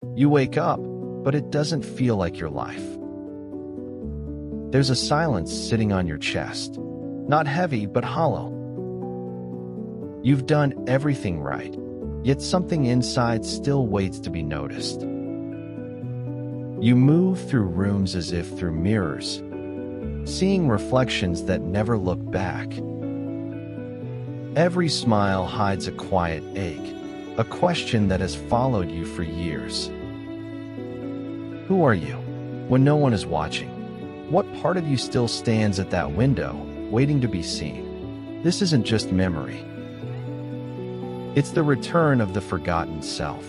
You wake up, but it doesn't feel like your life. There's a silence sitting on your chest, not heavy but hollow. You've done everything right, yet something inside still waits to be noticed. You move through rooms as if through mirrors, seeing reflections that never look back. Every smile hides a quiet ache, a question that has followed you for years. Who are you when no one is watching? What part of you still stands at that window, waiting to be seen? This isn't just memory. It's the return of the forgotten self.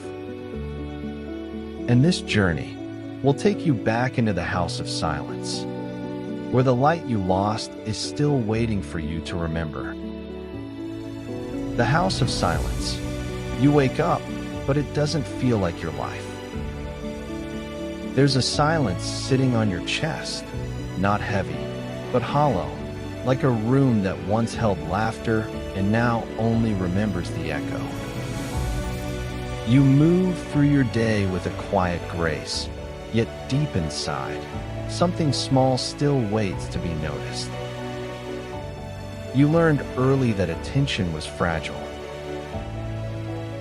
And this journey will take you back into the house of silence, where the light you lost is still waiting for you to remember. The house of silence. You wake up, but it doesn't feel like your life. There's a silence sitting on your chest, not heavy, but hollow, like a room that once held laughter and now only remembers the echo. You move through your day with a quiet grace, yet deep inside, something small still waits to be noticed. You learned early that attention was fragile,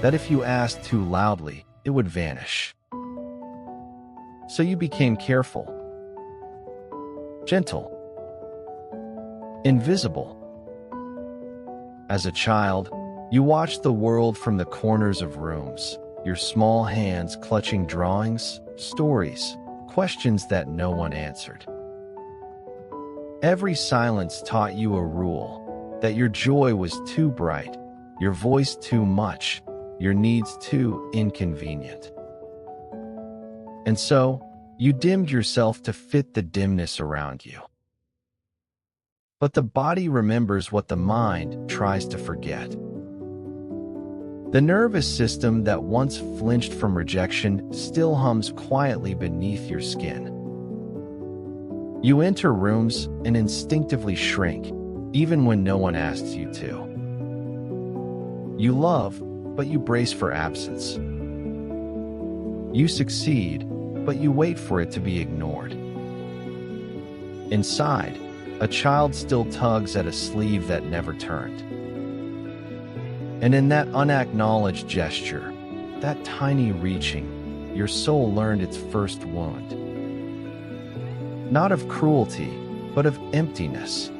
that if you asked too loudly, it would vanish. So you became careful, gentle, invisible. As a child, you watched the world from the corners of rooms, your small hands clutching drawings, stories, questions that no one answered. Every silence taught you a rule, that your joy was too bright, your voice too much, your needs too inconvenient. And so, you dimmed yourself to fit the dimness around you. But the body remembers what the mind tries to forget. The nervous system that once flinched from rejection still hums quietly beneath your skin. You enter rooms and instinctively shrink, even when no one asks you to. You love, but you brace for absence. You succeed, but you wait for it to be ignored. Inside, a child still tugs at a sleeve that never turned. And in that unacknowledged gesture, that tiny reaching, your soul learned its first wound. Not of cruelty, but of emptiness.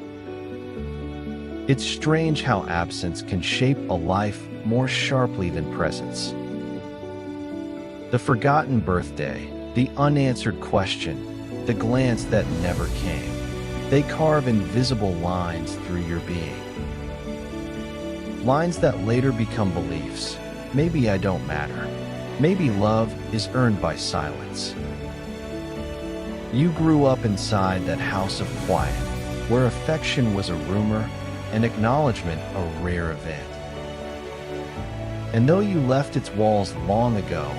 It's strange how absence can shape a life more sharply than presence. The forgotten birthday, the unanswered question, the glance that never came, they carve invisible lines through your being. Lines that later become beliefs. Maybe I don't matter. Maybe love is earned by silence. You grew up inside that house of quiet, where affection was a rumor and acknowledgement a rare event. And though you left its walls long ago,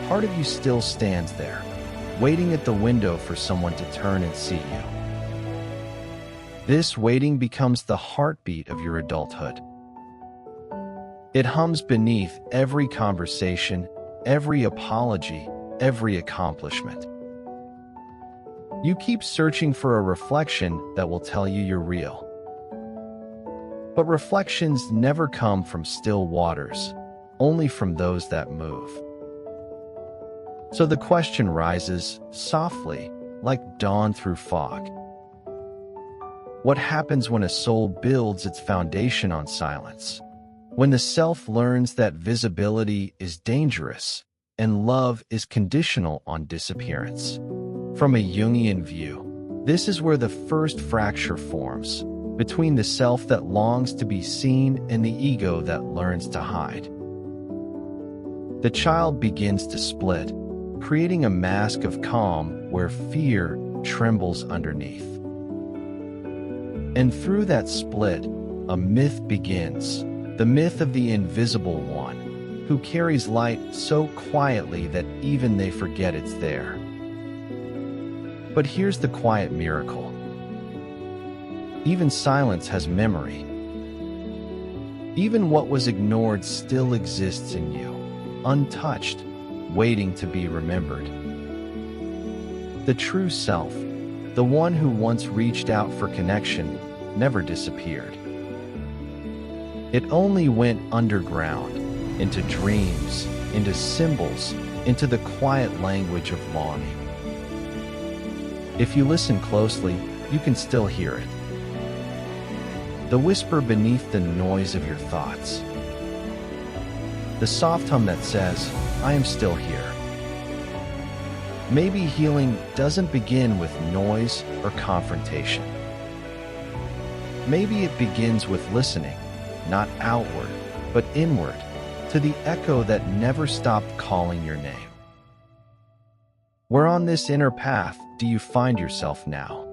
part of you still stands there, waiting at the window for someone to turn and see you. This waiting becomes the heartbeat of your adulthood. It hums beneath every conversation, every apology, every accomplishment. You keep searching for a reflection that will tell you you're real. But reflections never come from still waters, only from those that move. So the question rises, softly, like dawn through fog. What happens when a soul builds its foundation on silence? When the self learns that visibility is dangerous and love is conditional on disappearance? From a Jungian view, this is where the first fracture forms, between the self that longs to be seen and the ego that learns to hide. The child begins to split, creating a mask of calm where fear trembles underneath. And through that split, a myth begins, the myth of the invisible one, who carries light so quietly that even they forget it's there. But here's the quiet miracle. Even silence has memory. Even what was ignored still exists in you, untouched, waiting to be remembered. The true self, the one who once reached out for connection, never disappeared. It only went underground, into dreams, into symbols, into the quiet language of longing. If you listen closely, you can still hear it. The whisper beneath the noise of your thoughts. The soft hum that says, I am still here. Maybe healing doesn't begin with noise or confrontation. Maybe it begins with listening, not outward, but inward, to the echo that never stopped calling your name. Where on this inner path do you find yourself now?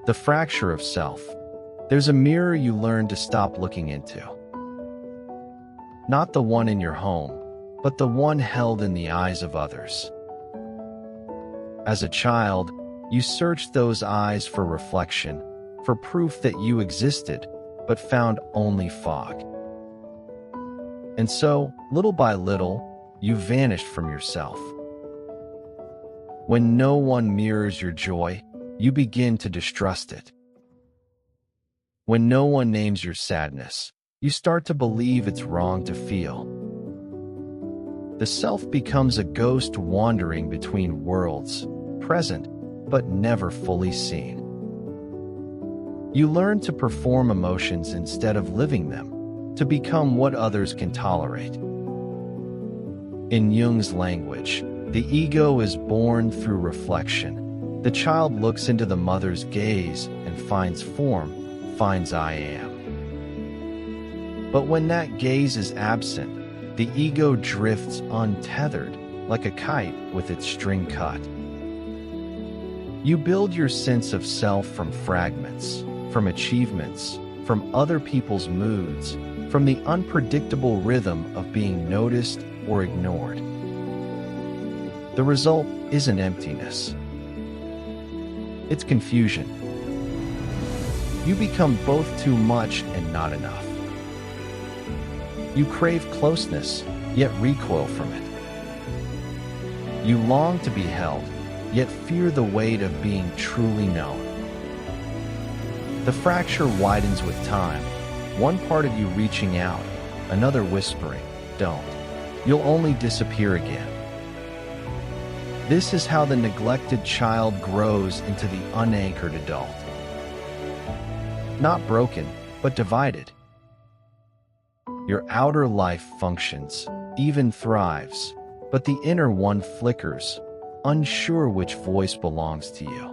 The fracture of self. There's a mirror you learn to stop looking into. Not the one in your home, but the one held in the eyes of others. As a child, you searched those eyes for reflection, for proof that you existed, but found only fog. And so, little by little, you vanished from yourself. When no one mirrors your joy, you begin to distrust it. When no one names your sadness, you start to believe it's wrong to feel. The self becomes a ghost wandering between worlds, present, but never fully seen. You learn to perform emotions instead of living them, to become what others can tolerate. In Jung's language, the ego is born through reflection. The child looks into the mother's gaze and finds form, finds I am. But when that gaze is absent, the ego drifts untethered, like a kite with its string cut. You build your sense of self from fragments, from achievements, from other people's moods, from the unpredictable rhythm of being noticed or ignored. The result isn't emptiness. It's confusion. You become both too much and not enough. You crave closeness, yet recoil from it. You long to be held, yet fear the weight of being truly known. The fracture widens with time, one part of you reaching out, another whispering, don't. You'll only disappear again. This is how the neglected child grows into the unanchored adult. Not broken, but divided. Your outer life functions, even thrives, but the inner one flickers, unsure which voice belongs to you.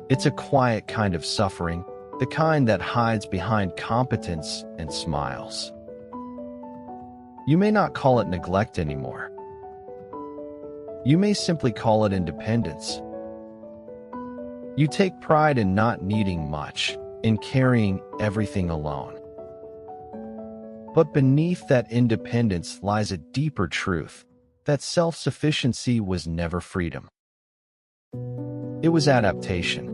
It's a quiet kind of suffering, the kind that hides behind competence and smiles. You may not call it neglect anymore. You may simply call it independence. You take pride in not needing much, in carrying everything alone. But beneath that independence lies a deeper truth, that self-sufficiency was never freedom. It was adaptation.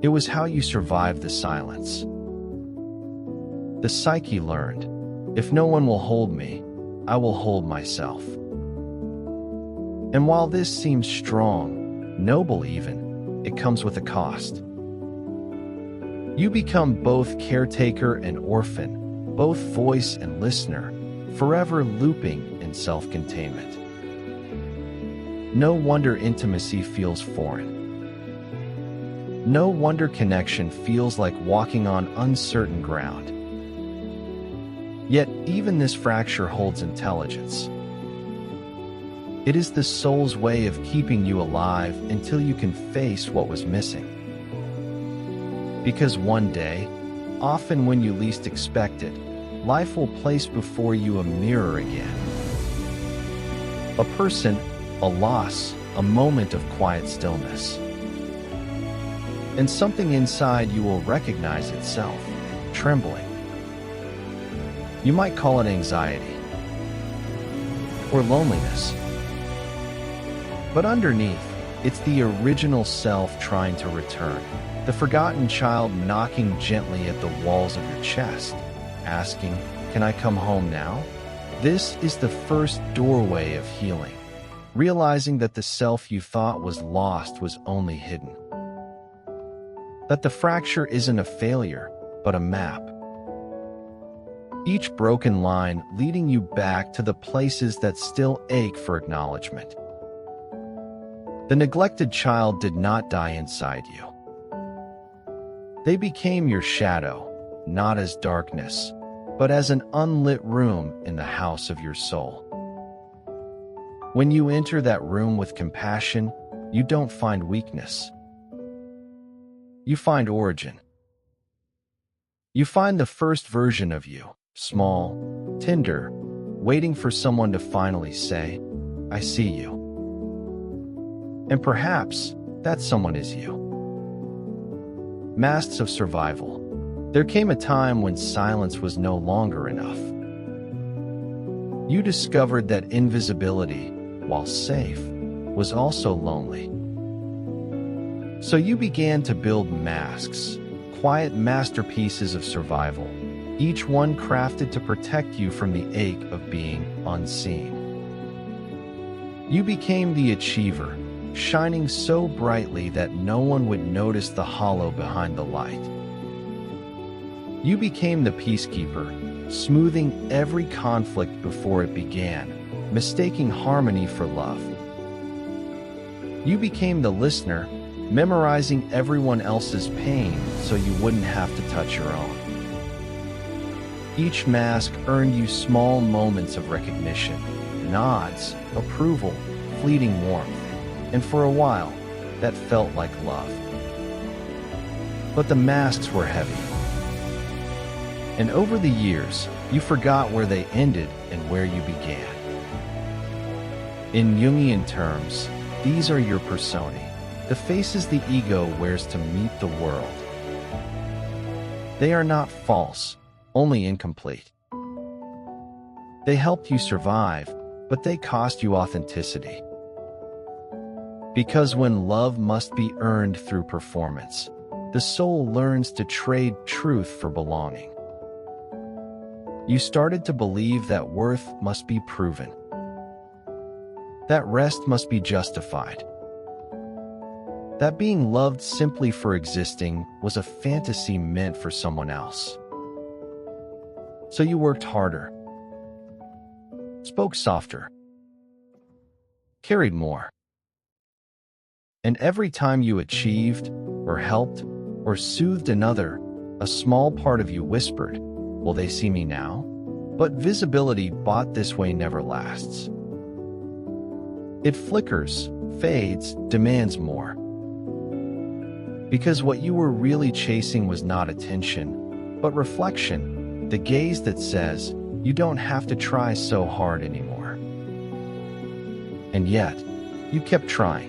It was how you survived the silence. The psyche learned, if no one will hold me, I will hold myself. And while this seems strong, noble even, it comes with a cost. You become both caretaker and orphan, both voice and listener, forever looping in self-containment. No wonder intimacy feels foreign. No wonder connection feels like walking on uncertain ground. Yet even this fracture holds intelligence. It is the soul's way of keeping you alive until you can face what was missing. Because one day, often when you least expect it, life will place before you a mirror again. A person, a loss, a moment of quiet stillness. And something inside you will recognize itself, trembling. You might call it anxiety or loneliness. But underneath, it's the original self trying to return, the forgotten child knocking gently at the walls of your chest, asking, "Can I come home now?" This is the first doorway of healing, realizing that the self you thought was lost was only hidden. That the fracture isn't a failure, but a map. Each broken line leading you back to the places that still ache for acknowledgement. The neglected child did not die inside you. They became your shadow, not as darkness, but as an unlit room in the house of your soul. When you enter that room with compassion, you don't find weakness. You find origin. You find the first version of you, small, tender, waiting for someone to finally say, "I see you." And perhaps that someone is you. Masks of survival. There came a time when silence was no longer enough. You discovered that invisibility, while safe, was also lonely. So you began to build masks, quiet masterpieces of survival, each one crafted to protect you from the ache of being unseen. You became the achiever, shining so brightly that no one would notice the hollow behind the light. You became the peacekeeper, smoothing every conflict before it began, mistaking harmony for love. You became the listener, memorizing everyone else's pain so you wouldn't have to touch your own. Each mask earned you small moments of recognition, nods, approval, fleeting warmth, and for a while, that felt like love. But the masks were heavy. And over the years, you forgot where they ended and where you began. In Jungian terms, these are your personae, the faces the ego wears to meet the world. They are not false, only incomplete. They helped you survive, but they cost you authenticity. Because when love must be earned through performance, the soul learns to trade truth for belonging. You started to believe that worth must be proven, that rest must be justified, that being loved simply for existing was a fantasy meant for someone else. So you worked harder, spoke softer, carried more. And every time you achieved, or helped, or soothed another, a small part of you whispered, "Will they see me now?" But visibility bought this way never lasts. It flickers, fades, demands more. Because what you were really chasing was not attention, but reflection, the gaze that says, "You don't have to try so hard anymore." And yet, you kept trying.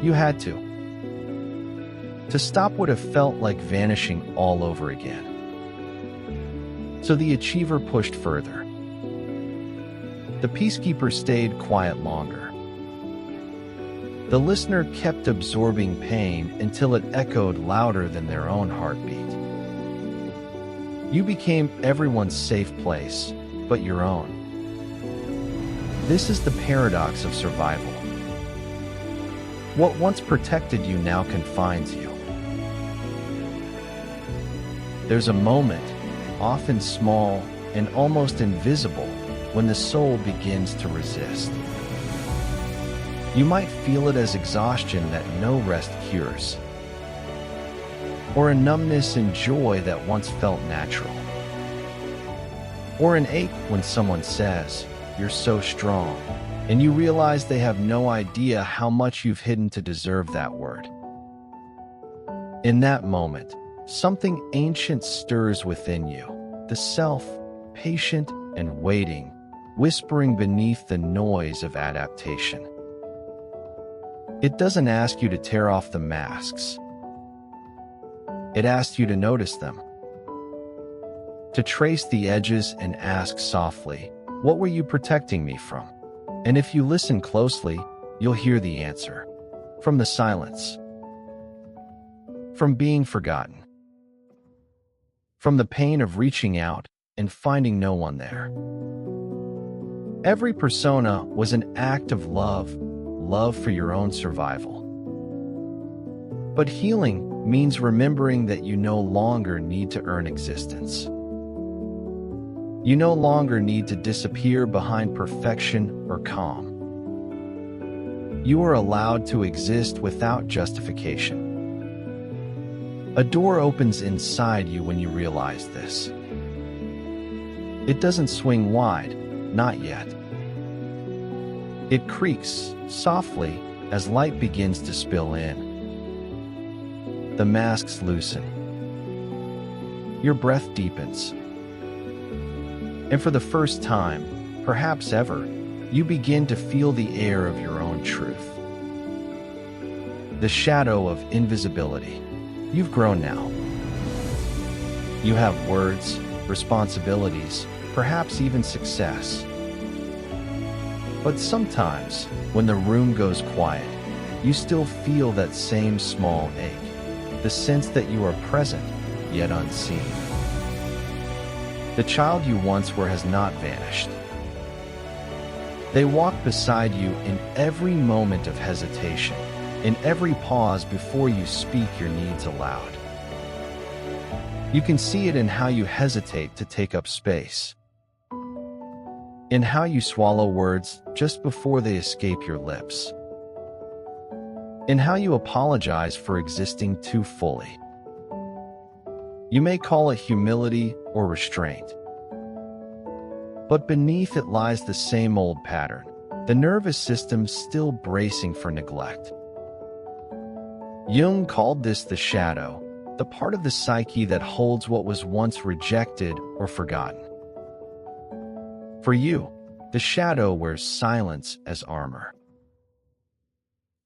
You had to. To stop would have felt like vanishing all over again. So the achiever pushed further. The peacekeeper stayed quiet longer. The listener kept absorbing pain until it echoed louder than their own heartbeat. You became everyone's safe place, but your own. This is the paradox of survival. What once protected you now confines you. There's a moment, often small and almost invisible, when the soul begins to resist. You might feel it as exhaustion that no rest cures, or a numbness in joy that once felt natural, or an ache when someone says, "You're so strong," and you realize they have no idea how much you've hidden to deserve that word. In that moment, something ancient stirs within you, the self, patient and waiting, whispering beneath the noise of adaptation. It doesn't ask you to tear off the masks. It asks you to notice them, to trace the edges and ask softly, "What were you protecting me from?" And if you listen closely, you'll hear the answer. From the silence. From being forgotten. From the pain of reaching out, and finding no one there. Every persona was an act of love for your own survival. But healing means remembering that you no longer need to earn existence. You no longer need to disappear behind perfection or calm. You are allowed to exist without justification. A door opens inside you when you realize this. It doesn't swing wide, not yet. It creaks softly as light begins to spill in. The masks loosen. Your breath deepens. And for the first time, perhaps ever, you begin to feel the air of your own truth. The shadow of invisibility. You've grown now. You have words, responsibilities, perhaps even success. But sometimes, when the room goes quiet, you still feel that same small ache, the sense that you are present, yet unseen. The child you once were has not vanished. They walk beside you in every moment of hesitation, in every pause before you speak your needs aloud. You can see it in how you hesitate to take up space, in how you swallow words just before they escape your lips, in how you apologize for existing too fully. You may call it humility or restraint, but beneath it lies the same old pattern, the nervous system still bracing for neglect. Jung called this the shadow, the part of the psyche that holds what was once rejected or forgotten. For you, the shadow wears silence as armor.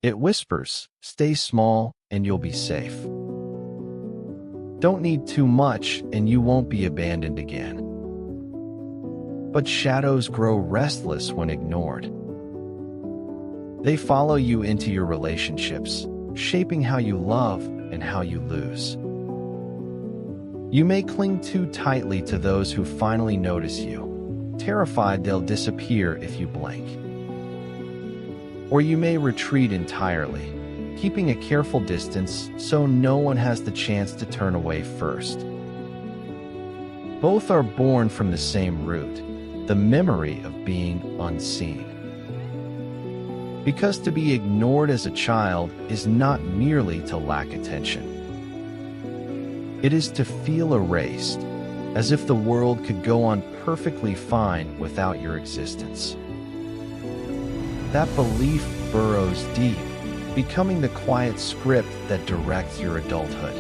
It whispers, "Stay small and you'll be safe. Don't need too much and you won't be abandoned again." But shadows grow restless when ignored. They follow you into your relationships, shaping how you love and how you lose. You may cling too tightly to those who finally notice you, terrified they'll disappear if you blink. Or you may retreat entirely, keeping a careful distance so no one has the chance to turn away first. Both are born from the same root, the memory of being unseen. Because to be ignored as a child is not merely to lack attention. It is to feel erased, as if the world could go on perfectly fine without your existence. That belief burrows deep, becoming the quiet script that directs your adulthood.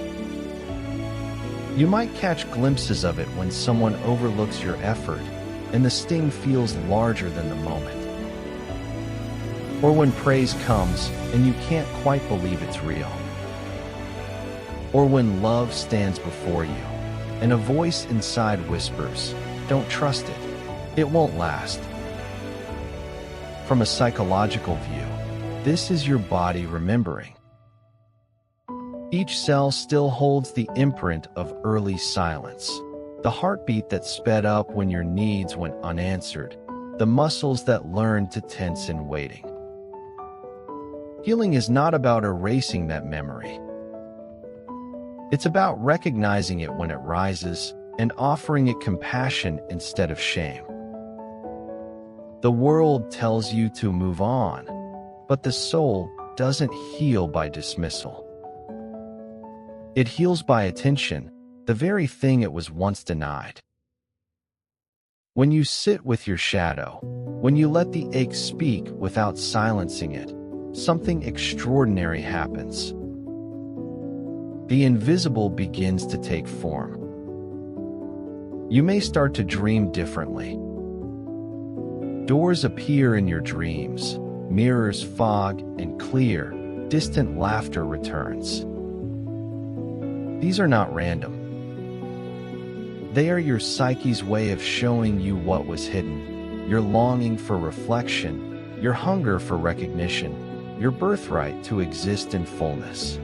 You might catch glimpses of it when someone overlooks your effort, and the sting feels larger than the moment. Or when praise comes, and you can't quite believe it's real. Or when love stands before you, and a voice inside whispers, "Don't trust it. It won't last." From a psychological view, this is your body remembering. Each cell still holds the imprint of early silence, the heartbeat that sped up when your needs went unanswered, the muscles that learned to tense in waiting. Healing is not about erasing that memory. It's about recognizing it when it rises and offering it compassion instead of shame. The world tells you to move on, but the soul doesn't heal by dismissal. It heals by attention, the very thing it was once denied. When you sit with your shadow, when you let the ache speak without silencing it, something extraordinary happens. The invisible begins to take form. You may start to dream differently. Doors appear in your dreams, mirrors fog, and clear, distant laughter returns. These are not random. They are your psyche's way of showing you what was hidden, your longing for reflection, your hunger for recognition, your birthright to exist in fullness.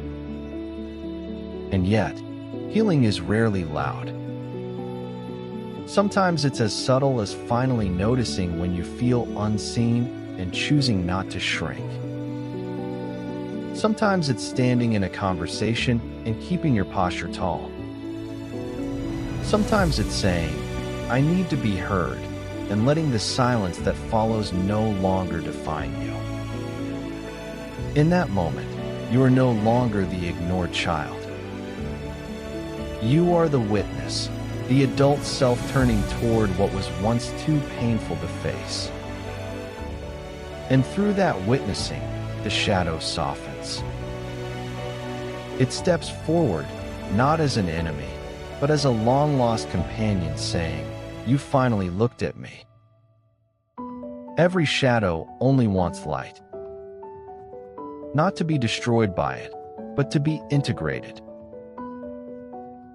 And yet, healing is rarely loud. Sometimes it's as subtle as finally noticing when you feel unseen and choosing not to shrink. Sometimes it's standing in a conversation and keeping your posture tall. Sometimes it's saying, "I need to be heard," and letting the silence that follows no longer define you. In that moment, you are no longer the ignored child. You are the witness, the adult self turning toward what was once too painful to face. And through that witnessing, the shadow softens. It steps forward, not as an enemy, but as a long-lost companion saying, "You finally looked at me." Every shadow only wants light. Not to be destroyed by it, but to be integrated.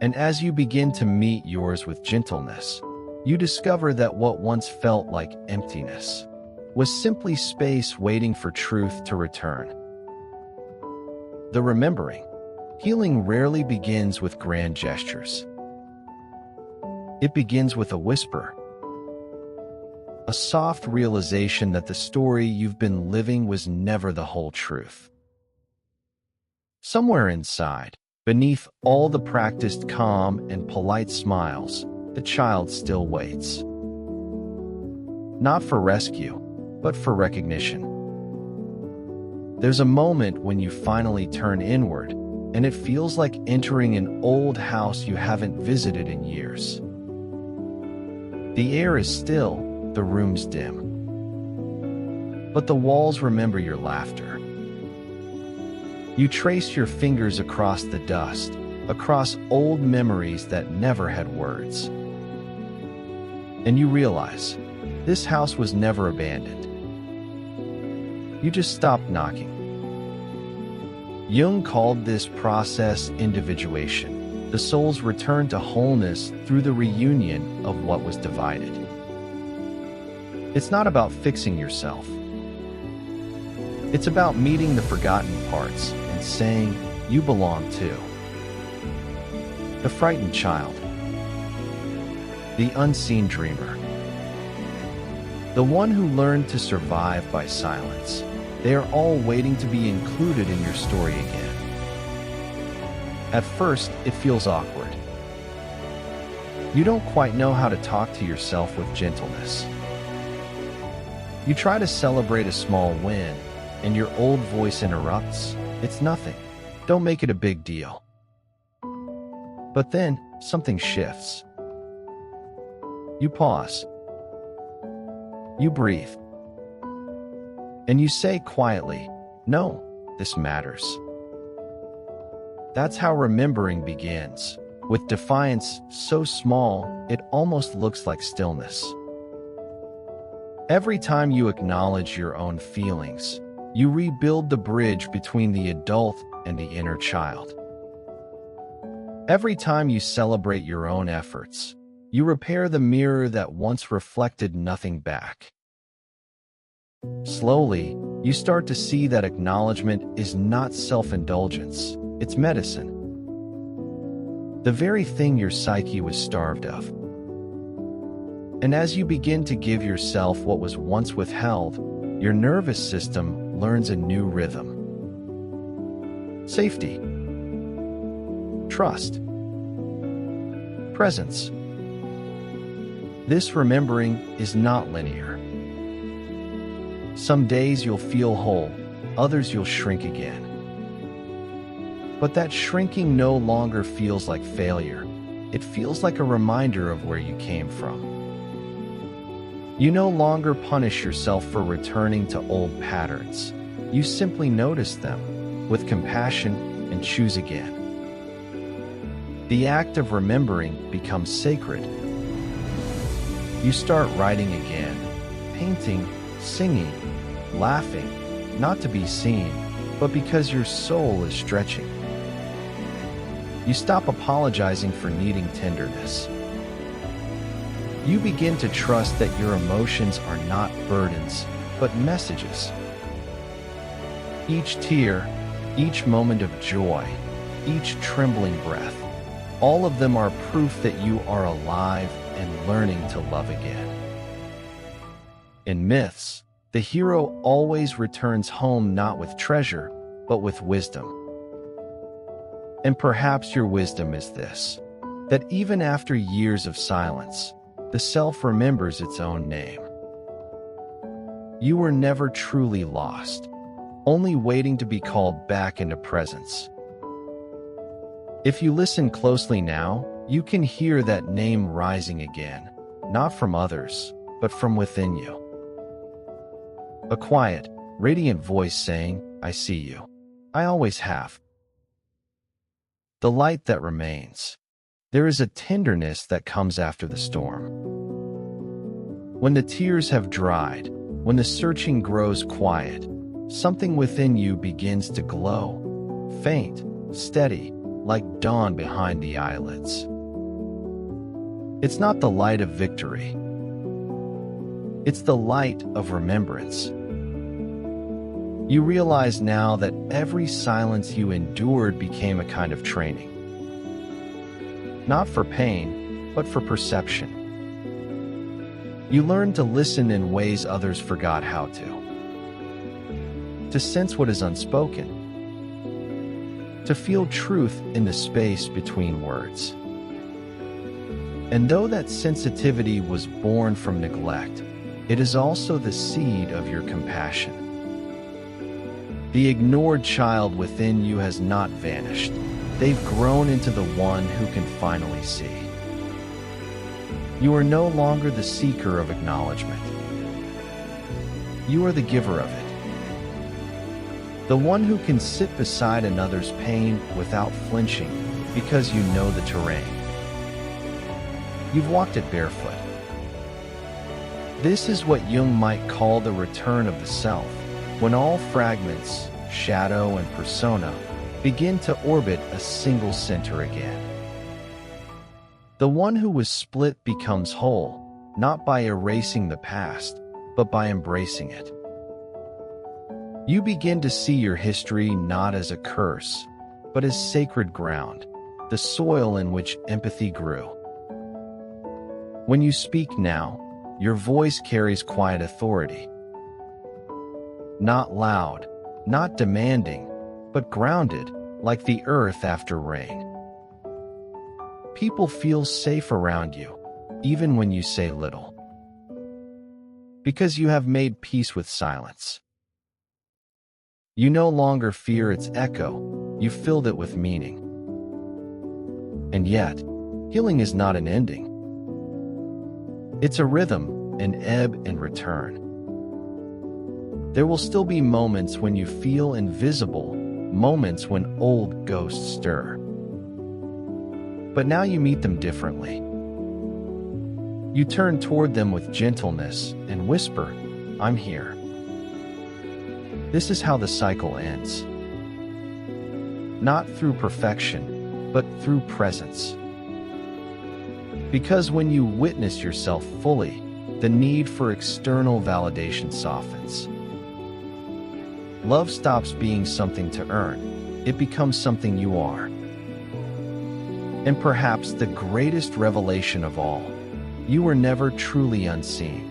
And as you begin to meet yours with gentleness, you discover that what once felt like emptiness was simply space waiting for truth to return. The remembering. Healing rarely begins with grand gestures. It begins with a whisper. A soft realization that the story you've been living was never the whole truth. Somewhere inside, beneath all the practiced calm and polite smiles, the child still waits. Not for rescue, but for recognition. There's a moment when you finally turn inward, and it feels like entering an old house you haven't visited in years. The air is still, the room's dim. But the walls remember your laughter. You trace your fingers across the dust, across old memories that never had words. And you realize, this house was never abandoned. You just stopped knocking. Jung called this process individuation, the soul's return to wholeness through the reunion of what was divided. It's not about fixing yourself. It's about meeting the forgotten parts and saying, "You belong too." The frightened child. The unseen dreamer. The one who learned to survive by silence. They are all waiting to be included in your story again. At first, it feels awkward. You don't quite know how to talk to yourself with gentleness. You try to celebrate a small win, and your old voice interrupts. "It's nothing. Don't make it a big deal." But then, something shifts. You pause. You breathe. And you say quietly, "No, this matters." That's how remembering begins, with defiance so small it almost looks like stillness. Every time you acknowledge your own feelings, you rebuild the bridge between the adult and the inner child. Every time you celebrate your own efforts, you repair the mirror that once reflected nothing back. Slowly, you start to see that acknowledgement is not self-indulgence, it's medicine. The very thing your psyche was starved of. And as you begin to give yourself what was once withheld, your nervous system learns a new rhythm. Safety. Trust. Presence. This remembering is not linear. Some days you'll feel whole, others you'll shrink again. But that shrinking no longer feels like failure. It feels like a reminder of where you came from. You no longer punish yourself for returning to old patterns. You simply notice them with compassion and choose again. The act of remembering becomes sacred. You start writing again, painting, singing, laughing, not to be seen, but because your soul is stretching. You stop apologizing for needing tenderness. You begin to trust that your emotions are not burdens, but messages. Each tear, each moment of joy, each trembling breath, all of them are proof that you are alive and learning to love again. In myths, the hero always returns home not with treasure, but with wisdom. And perhaps your wisdom is this, that even after years of silence, the self remembers its own name. You were never truly lost, only waiting to be called back into presence. If you listen closely now, you can hear that name rising again, not from others, but from within you. A quiet, radiant voice saying, "I see you. I always have." The light that remains. There is a tenderness that comes after the storm. When the tears have dried, when the searching grows quiet, something within you begins to glow, faint, steady, like dawn behind the eyelids. It's not the light of victory. It's the light of remembrance. You realize now that every silence you endured became a kind of training. Not for pain, but for perception. You learned to listen in ways others forgot how to sense what is unspoken, to feel truth in the space between words. And though that sensitivity was born from neglect, it is also the seed of your compassion. The ignored child within you has not vanished. They've grown into the one who can finally see. You are no longer the seeker of acknowledgement. You are the giver of it. The one who can sit beside another's pain without flinching because you know the terrain. You've walked it barefoot. This is what Jung might call the return of the self, when all fragments, shadow and persona, begin to orbit a single center again. The one who was split becomes whole, not by erasing the past, but by embracing it. You begin to see your history not as a curse, but as sacred ground, the soil in which empathy grew. When you speak now, your voice carries quiet authority. Not loud, not demanding, but grounded, like the earth after rain. People feel safe around you, even when you say little. Because you have made peace with silence. You no longer fear its echo, you filled it with meaning. And yet, healing is not an ending. It's a rhythm, an ebb and return. There will still be moments when you feel invisible, moments when old ghosts stir. But now you meet them differently. You turn toward them with gentleness and whisper, "I'm here." This is how the cycle ends. Not through perfection, but through presence. Because when you witness yourself fully, the need for external validation softens. Love stops being something to earn. It becomes something you are. And perhaps the greatest revelation of all, you were never truly unseen.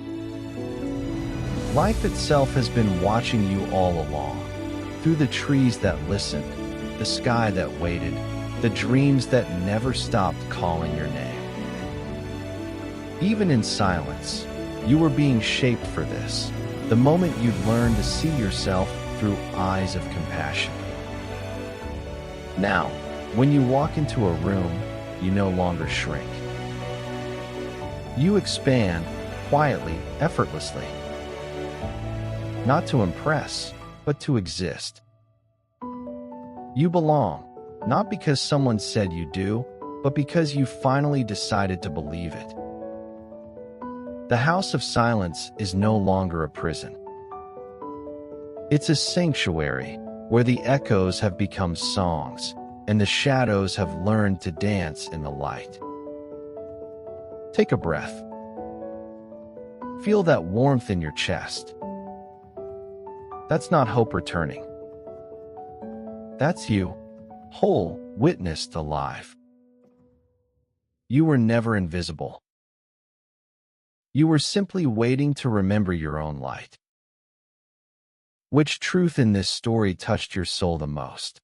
Life itself has been watching you all along, through the trees that listened, the sky that waited, the dreams that never stopped calling your name. Even in silence, you were being shaped for this, the moment you'd learn to see yourself through eyes of compassion. Now, when you walk into a room, you no longer shrink. You expand, quietly, effortlessly. Not to impress, but to exist. You belong, not because someone said you do, but because you finally decided to believe it. The house of silence is no longer a prison. It's a sanctuary where the echoes have become songs and the shadows have learned to dance in the light. Take a breath. Feel that warmth in your chest. That's not hope returning. That's you, whole, witnessed, alive. You were never invisible. You were simply waiting to remember your own light. Which truth in this story touched your soul the most?